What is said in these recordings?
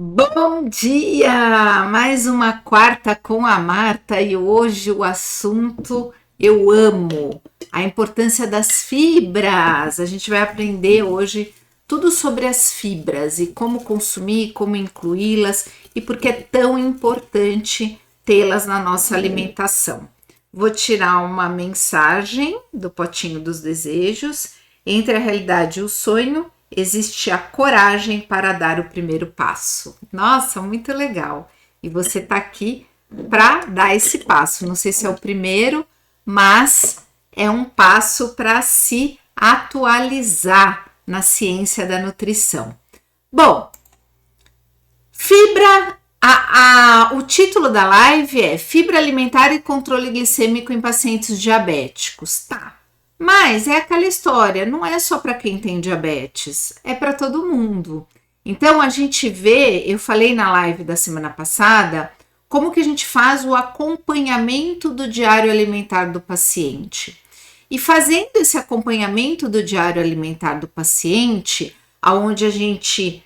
Bom dia! Mais uma quarta com a Marta e hoje o assunto eu amo, a importância das fibras. A gente vai aprender hoje tudo sobre as fibras e como consumir, como incluí-las e por que é tão importante tê-las na nossa alimentação. Vou tirar uma mensagem do potinho dos desejos. Entre a realidade e o sonho, existe a coragem para dar o primeiro passo. Nossa, muito legal. E você está aqui para dar esse passo. Não sei se é o primeiro, mas é um passo para se atualizar na ciência da nutrição. Bom, fibra. O título da live é Fibra Alimentar e Controle Glicêmico em Pacientes Diabéticos. Tá. Mas é aquela história, não é só para quem tem diabetes, é para todo mundo. Então a gente vê, eu falei na live da semana passada, como que a gente faz o acompanhamento do diário alimentar do paciente. E fazendo esse acompanhamento do diário alimentar do paciente, onde a gente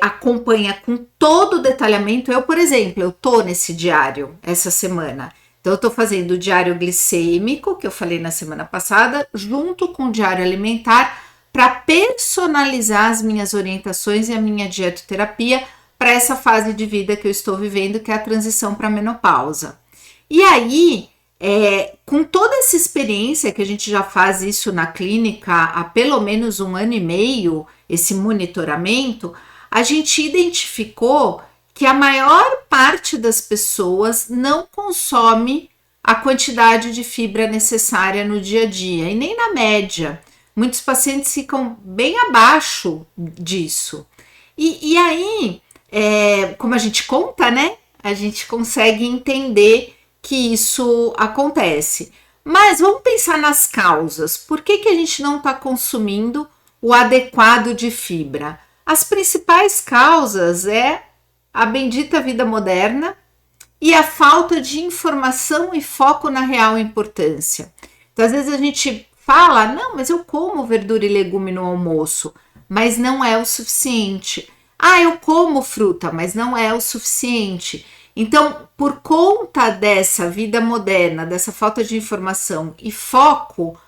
acompanha com todo o detalhamento, por exemplo, eu tô nesse diário essa semana. Então, eu estou fazendo o diário glicêmico, que eu falei na semana passada, junto com o diário alimentar, para personalizar as minhas orientações e a minha dietoterapia para essa fase de vida que eu estou vivendo, que é a transição para a menopausa. E aí, com toda essa experiência, que a gente já faz isso na clínica há pelo menos 1 ano e meio, esse monitoramento, a gente identificou que a maior parte das pessoas não consome a quantidade de fibra necessária no dia a dia, e nem na média. Muitos pacientes ficam bem abaixo disso. E aí, como a gente conta, né? A gente consegue entender que isso acontece. Mas vamos pensar nas causas. Por que a gente não está consumindo o adequado de fibra? As principais causas a bendita vida moderna e a falta de informação e foco na real importância. Então, às vezes a gente fala, não, mas eu como verdura e legume no almoço, mas não é o suficiente. Ah, eu como fruta, mas não é o suficiente. Então, por conta dessa vida moderna, dessa falta de informação e foco,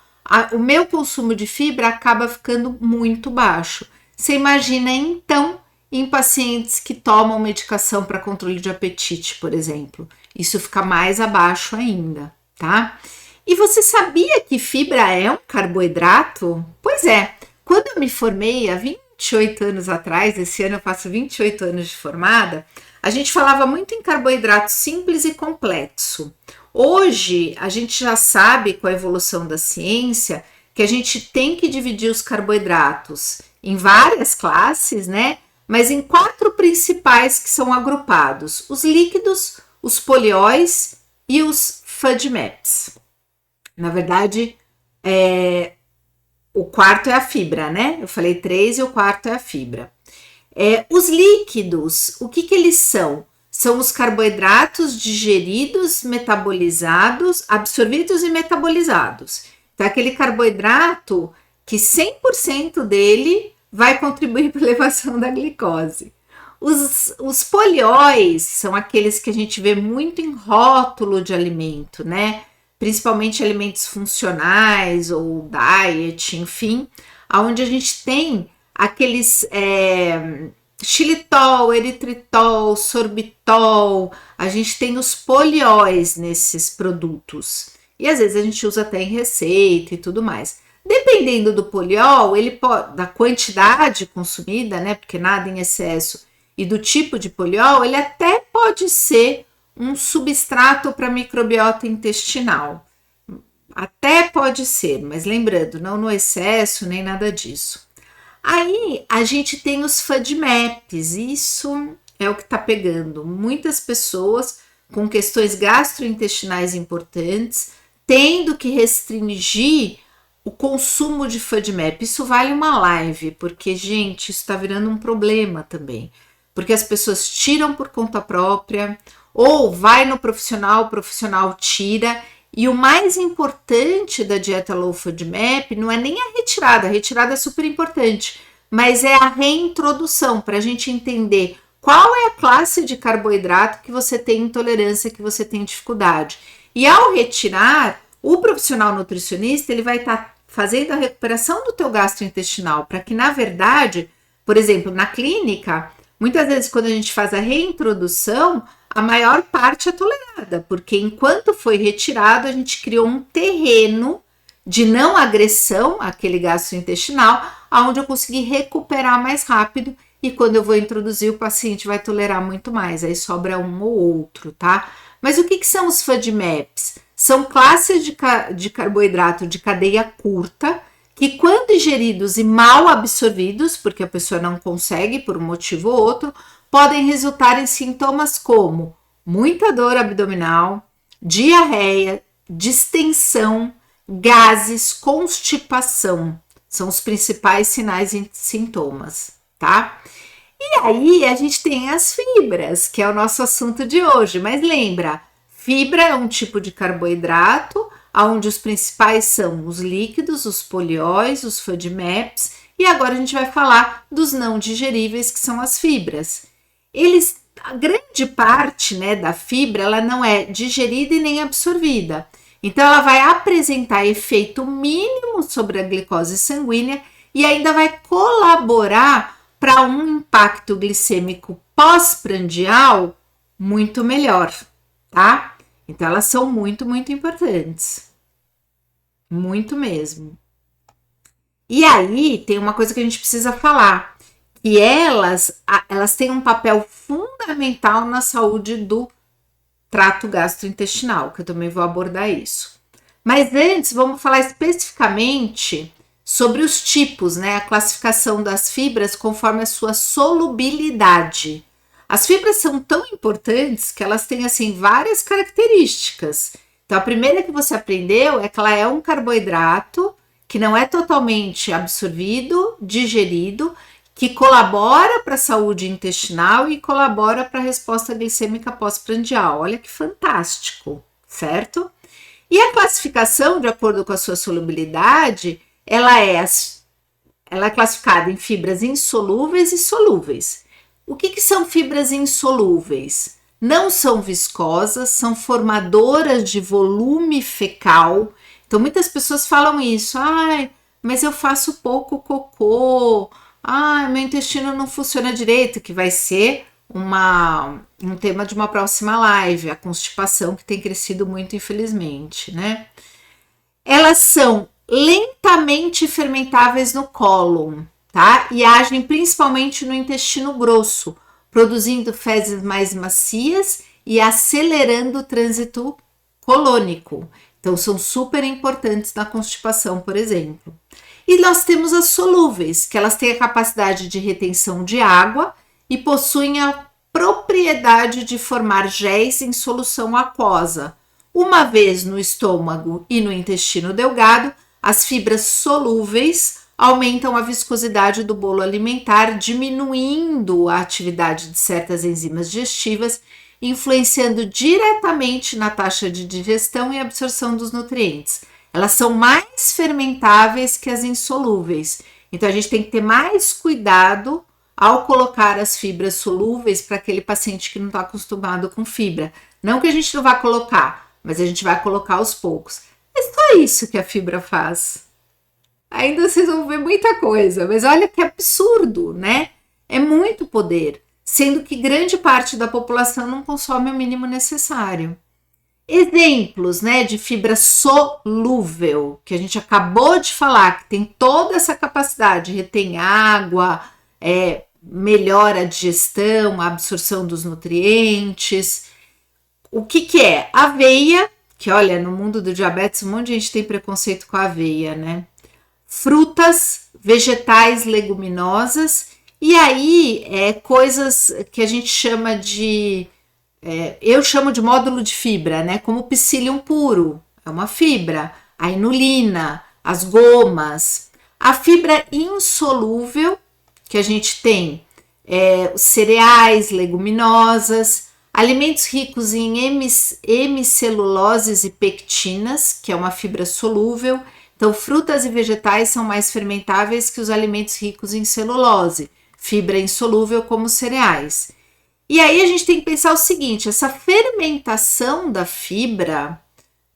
o meu consumo de fibra acaba ficando muito baixo. Você imagina, então, em pacientes que tomam medicação para controle de apetite, por exemplo. Isso fica mais abaixo ainda, tá? E você sabia que fibra é um carboidrato? Pois é, quando eu me formei há 28 anos atrás, esse ano eu faço 28 anos de formada, a gente falava muito em carboidrato simples e complexo. Hoje, a gente já sabe, com a evolução da ciência, que a gente tem que dividir os carboidratos em várias classes, né? Mas em 4 principais que são agrupados: os líquidos, os polióis e os FODMAPs. Na verdade, o quarto é a fibra, né? Eu falei 3 e o quarto é a fibra. Os líquidos, o que eles são? São os carboidratos digeridos, metabolizados, absorvidos e metabolizados. Então, aquele carboidrato que 100% dele vai contribuir para a elevação da glicose. Os polióis são aqueles que a gente vê muito em rótulo de alimento, né? Principalmente alimentos funcionais ou diet, enfim, onde a gente tem aqueles xilitol, eritritol, sorbitol, a gente tem os polióis nesses produtos. E às vezes a gente usa até em receita e tudo mais. Dependendo do poliol, da quantidade consumida, né, porque nada em excesso, e do tipo de poliol, ele até pode ser um substrato para microbiota intestinal. Até pode ser, mas lembrando, não no excesso, nem nada disso. Aí a gente tem os FODMAPs, isso é o que está pegando. Muitas pessoas com questões gastrointestinais importantes, tendo que restringir o consumo de FODMAP. Isso vale uma live, porque, gente, isso está virando um problema também. Porque as pessoas tiram por conta própria, ou vai no profissional, o profissional tira. E o mais importante da dieta low FODMAP não é nem a retirada é super importante, mas é a reintrodução, para a gente entender qual é a classe de carboidrato que você tem intolerância, que você tem dificuldade. E ao retirar, o profissional nutricionista, ele vai estar fazendo a recuperação do teu gastrointestinal, para que, na verdade, por exemplo, na clínica, muitas vezes quando a gente faz a reintrodução, a maior parte é tolerada, porque enquanto foi retirado, a gente criou um terreno de não agressão àquele gastrointestinal, onde eu consegui recuperar mais rápido, e quando eu vou introduzir, o paciente vai tolerar muito mais, aí sobra um ou outro, tá? Mas o que são os FODMAPs? São classes de carboidrato de cadeia curta, que quando ingeridos e mal absorvidos, porque a pessoa não consegue por um motivo ou outro, podem resultar em sintomas como muita dor abdominal, diarreia, distensão, gases, constipação. São os principais sinais e sintomas, tá? E aí a gente tem as fibras, que é o nosso assunto de hoje. Mas lembra, fibra é um tipo de carboidrato, onde os principais são os líquidos, os polióis, os FODMAPs, e agora a gente vai falar dos não digeríveis, que são as fibras. A grande parte, né, da fibra, ela não é digerida e nem absorvida. Então, ela vai apresentar efeito mínimo sobre a glicose sanguínea e ainda vai colaborar para um impacto glicêmico pós-prandial muito melhor, tá? Então, elas são muito, muito importantes. Muito mesmo. E aí, tem uma coisa que a gente precisa falar, que elas têm um papel fundamental na saúde do trato gastrointestinal, que eu também vou abordar isso. Mas antes, vamos falar especificamente sobre os tipos, né? A classificação das fibras conforme a sua solubilidade. As fibras são tão importantes que elas têm, assim, várias características. Então, a primeira que você aprendeu é que ela é um carboidrato que não é totalmente absorvido, digerido, que colabora para a saúde intestinal e colabora para a resposta glicêmica pós-prandial. Olha que fantástico, certo? E a classificação, de acordo com a sua solubilidade, ela é classificada em fibras insolúveis e solúveis. O que são fibras insolúveis? Não são viscosas, são formadoras de volume fecal. Então, muitas pessoas falam isso. Ai, mas eu faço pouco cocô. Meu intestino não funciona direito, que vai ser um tema de uma próxima live, a constipação, que tem crescido muito, infelizmente, né? Elas são lentamente fermentáveis no cólon, tá? E agem principalmente no intestino grosso, produzindo fezes mais macias e acelerando o trânsito colônico. Então, são super importantes na constipação, por exemplo. E nós temos as solúveis, que elas têm a capacidade de retenção de água e possuem a propriedade de formar géis em solução aquosa. Uma vez no estômago e no intestino delgado, as fibras solúveis aumentam a viscosidade do bolo alimentar, diminuindo a atividade de certas enzimas digestivas, influenciando diretamente na taxa de digestão e absorção dos nutrientes. Elas são mais fermentáveis que as insolúveis. Então, a gente tem que ter mais cuidado ao colocar as fibras solúveis para aquele paciente que não está acostumado com fibra. Não que a gente não vá colocar, mas a gente vai colocar aos poucos. É só isso que a fibra faz. Ainda vocês vão ver muita coisa, mas olha que absurdo, né? É muito poder, sendo que grande parte da população não consome o mínimo necessário. Exemplos, né, de fibra solúvel, que a gente acabou de falar, que tem toda essa capacidade, retém água, melhora a digestão, a absorção dos nutrientes. O que é? Aveia, que olha, no mundo do diabetes um monte de gente tem preconceito com a aveia, né? Frutas, vegetais, leguminosas, e aí coisas que a gente chama de... eu chamo de módulo de fibra, né? Como o psyllium puro, é uma fibra. A inulina, as gomas. A fibra insolúvel, que a gente tem cereais, leguminosas, alimentos ricos em hemiceluloses e pectinas, que é uma fibra solúvel. Então, frutas e vegetais são mais fermentáveis que os alimentos ricos em celulose, fibra insolúvel como cereais. E aí a gente tem que pensar o seguinte, essa fermentação da fibra,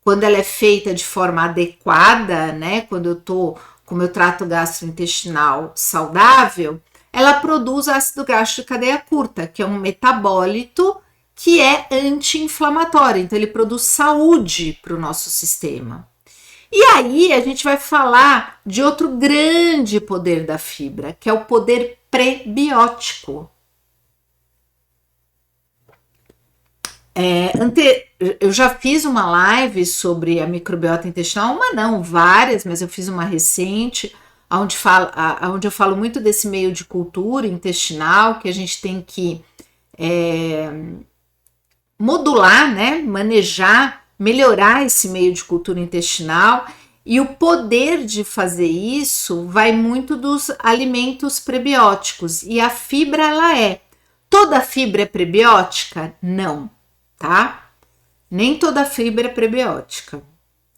quando ela é feita de forma adequada, né, quando eu tô com o meu trato gastrointestinal saudável, ela produz ácido graxo de cadeia curta, que é um metabólito que é anti-inflamatório, então ele produz saúde para o nosso sistema. E aí a gente vai falar de outro grande poder da fibra, que é o poder prebiótico. Eu já fiz uma live sobre a microbiota intestinal, uma não, várias, mas eu fiz uma recente, onde eu falo muito desse meio de cultura intestinal, que a gente tem que modular, né, manejar, melhorar esse meio de cultura intestinal, e o poder de fazer isso vai muito dos alimentos prebióticos, e a fibra ela é. Toda fibra é prebiótica? Não, tá? Nem toda fibra é prebiótica.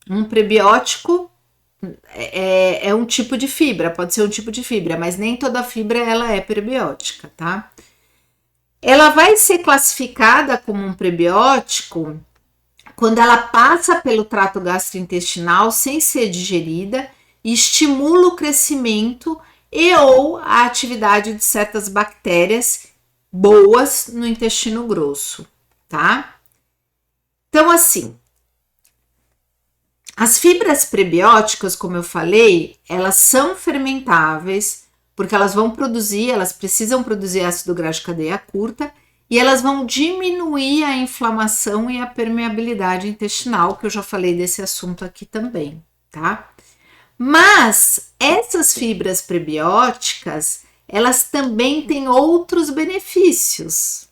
Um prebiótico é um tipo de fibra, pode ser um tipo de fibra, mas nem toda fibra ela é prebiótica, tá? Ela vai ser classificada como um prebiótico quando ela passa pelo trato gastrointestinal sem ser digerida e estimula o crescimento e ou a atividade de certas bactérias boas no intestino grosso, tá? Então, assim, as fibras prebióticas, como eu falei, elas são fermentáveis, porque elas precisam produzir ácido graxo de cadeia curta, e elas vão diminuir a inflamação e a permeabilidade intestinal, que eu já falei desse assunto aqui também, tá? Mas essas fibras prebióticas, elas também têm outros benefícios.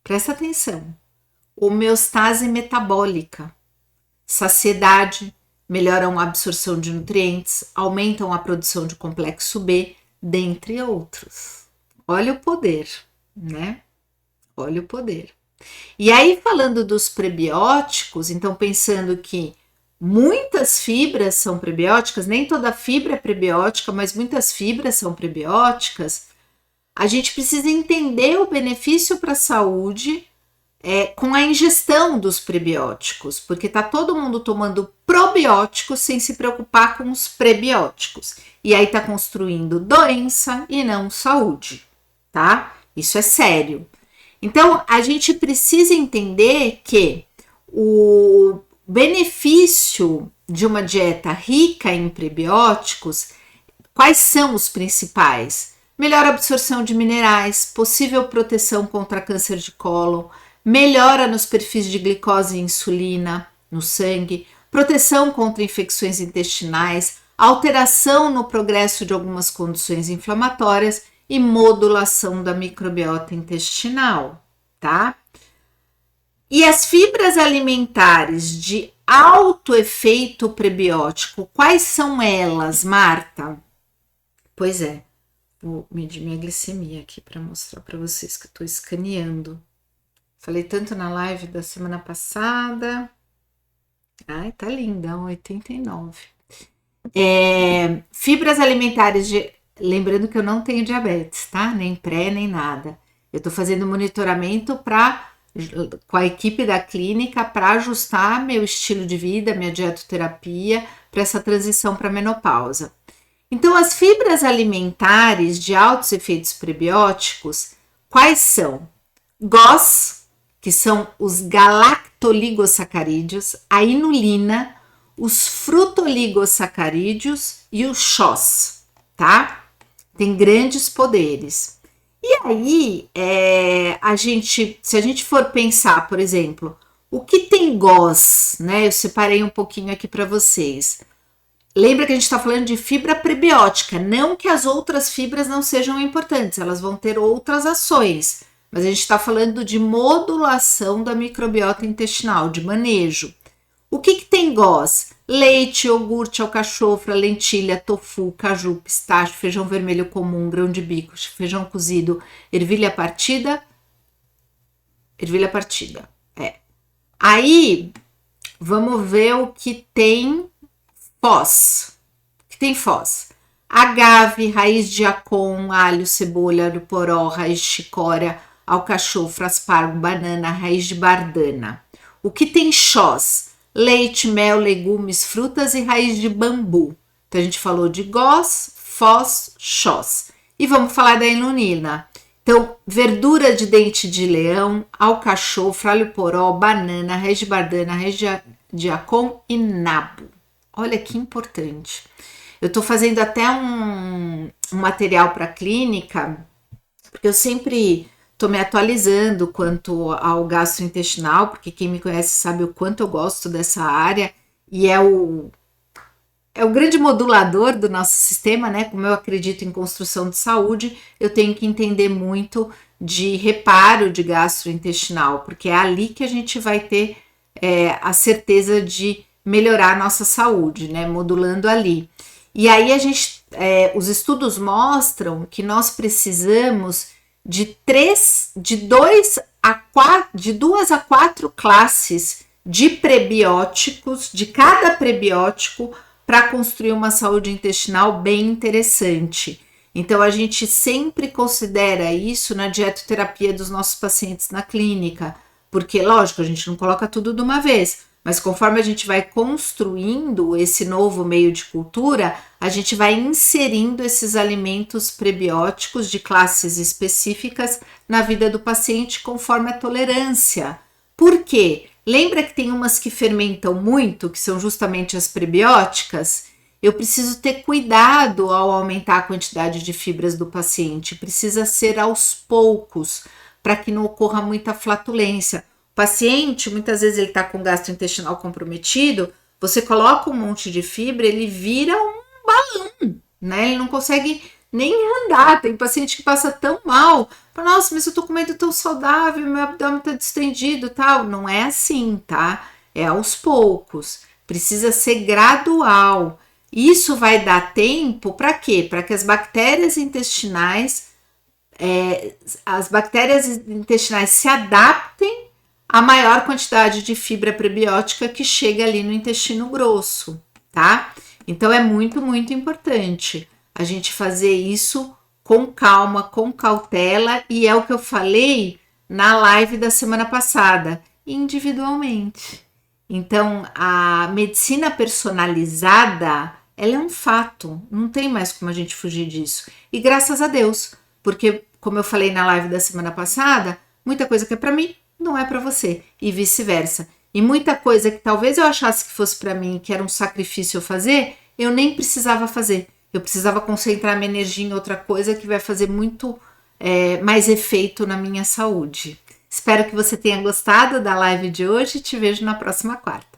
Presta atenção. Homeostase metabólica, saciedade, melhoram a absorção de nutrientes, aumentam a produção de complexo B, dentre outros. Olha o poder, né? Olha o poder. E aí, falando dos prebióticos, então pensando que muitas fibras são prebióticas, nem toda fibra é prebiótica, mas muitas fibras são prebióticas, a gente precisa entender o benefício para a saúde com a ingestão dos prebióticos, porque tá todo mundo tomando probióticos sem se preocupar com os prebióticos. E aí tá construindo doença e não saúde, tá? Isso é sério. Então, a gente precisa entender que o benefício de uma dieta rica em prebióticos, quais são os principais? Melhor absorção de minerais, possível proteção contra câncer de cólon, melhora nos perfis de glicose e insulina no sangue, proteção contra infecções intestinais, alteração no progresso de algumas condições inflamatórias e modulação da microbiota intestinal, tá? E as fibras alimentares de alto efeito prebiótico, quais são elas, Marta? Pois é, vou medir minha glicemia aqui para mostrar para vocês que eu estou escaneando. Falei tanto na live da semana passada. Ai, tá linda, 89. Fibras alimentares de... Lembrando que eu não tenho diabetes, tá? Nem pré, nem nada. Eu tô fazendo monitoramento com a equipe da clínica para ajustar meu estilo de vida, minha dietoterapia, para essa transição para menopausa. Então, as fibras alimentares de altos efeitos prebióticos, quais são? GOS, que são os galactoligosacarídeos, a inulina, os frutoligosacarídeos e os SHOS, tá? Tem grandes poderes. E aí, se a gente for pensar, por exemplo, o que tem GOS, né? Eu separei um pouquinho aqui para vocês. Lembra que a gente está falando de fibra prebiótica, não que as outras fibras não sejam importantes, elas vão ter outras ações, mas a gente está falando de modulação da microbiota intestinal, de manejo. O que tem GOS? Leite, iogurte, alcachofra, lentilha, tofu, caju, pistache, feijão vermelho comum, grão de bico, feijão cozido, ervilha partida. Aí, vamos ver o que tem FOS. O que tem FOS? Agave, raiz de acon, alho, cebola, alho poró, raiz de chicória, alcachofra, aspargo, banana, raiz de bardana. O que tem chós? Leite, mel, legumes, frutas e raiz de bambu. Então a gente falou de gós, foz, chós. E vamos falar da inulina. Então, verdura de dente de leão, alcachofra, alho poró, banana, raiz de bardana, raiz de acon e nabo. Olha que importante. Eu tô fazendo até um material para clínica, porque eu sempre tô me atualizando quanto ao gastrointestinal, porque quem me conhece sabe o quanto eu gosto dessa área, e é o grande modulador do nosso sistema, né? Como eu acredito em construção de saúde, eu tenho que entender muito de reparo de gastrointestinal, porque é ali que a gente vai ter a certeza de melhorar a nossa saúde, né? Modulando ali. E aí os estudos mostram que nós precisamos de 2 a 4 classes de prebióticos, de cada prebiótico, para construir uma saúde intestinal bem interessante. Então, a gente sempre considera isso na dietoterapia dos nossos pacientes na clínica, porque, lógico, a gente não coloca tudo de uma vez, mas conforme a gente vai construindo esse novo meio de cultura, a gente vai inserindo esses alimentos prebióticos de classes específicas na vida do paciente conforme a tolerância. Por quê? Lembra que tem umas que fermentam muito, que são justamente as prebióticas? Eu preciso ter cuidado ao aumentar a quantidade de fibras do paciente. Precisa ser aos poucos, para que não ocorra muita flatulência. O paciente, muitas vezes ele está com gastrointestinal comprometido, você coloca um monte de fibra, ele vira um balão, né? Ele não consegue nem andar. Tem paciente que passa tão mal. Nossa, mas eu tô comendo tão saudável, meu abdômen tá distendido, tal. Não é assim, tá? É aos poucos. Precisa ser gradual. Isso vai dar tempo para quê? Para que as bactérias intestinais se adaptem à maior quantidade de fibra prebiótica que chega ali no intestino grosso, tá? Então é muito, muito importante a gente fazer isso com calma, com cautela, e é o que eu falei na live da semana passada, individualmente. Então, a medicina personalizada, ela é um fato, não tem mais como a gente fugir disso. E graças a Deus, porque, como eu falei na live da semana passada, muita coisa que é para mim não é para você, e vice-versa. E muita coisa que talvez eu achasse que fosse para mim, que era um sacrifício eu fazer, eu nem precisava fazer. Eu precisava concentrar minha energia em outra coisa que vai fazer muito mais efeito na minha saúde. Espero que você tenha gostado da live de hoje e te vejo na próxima quarta.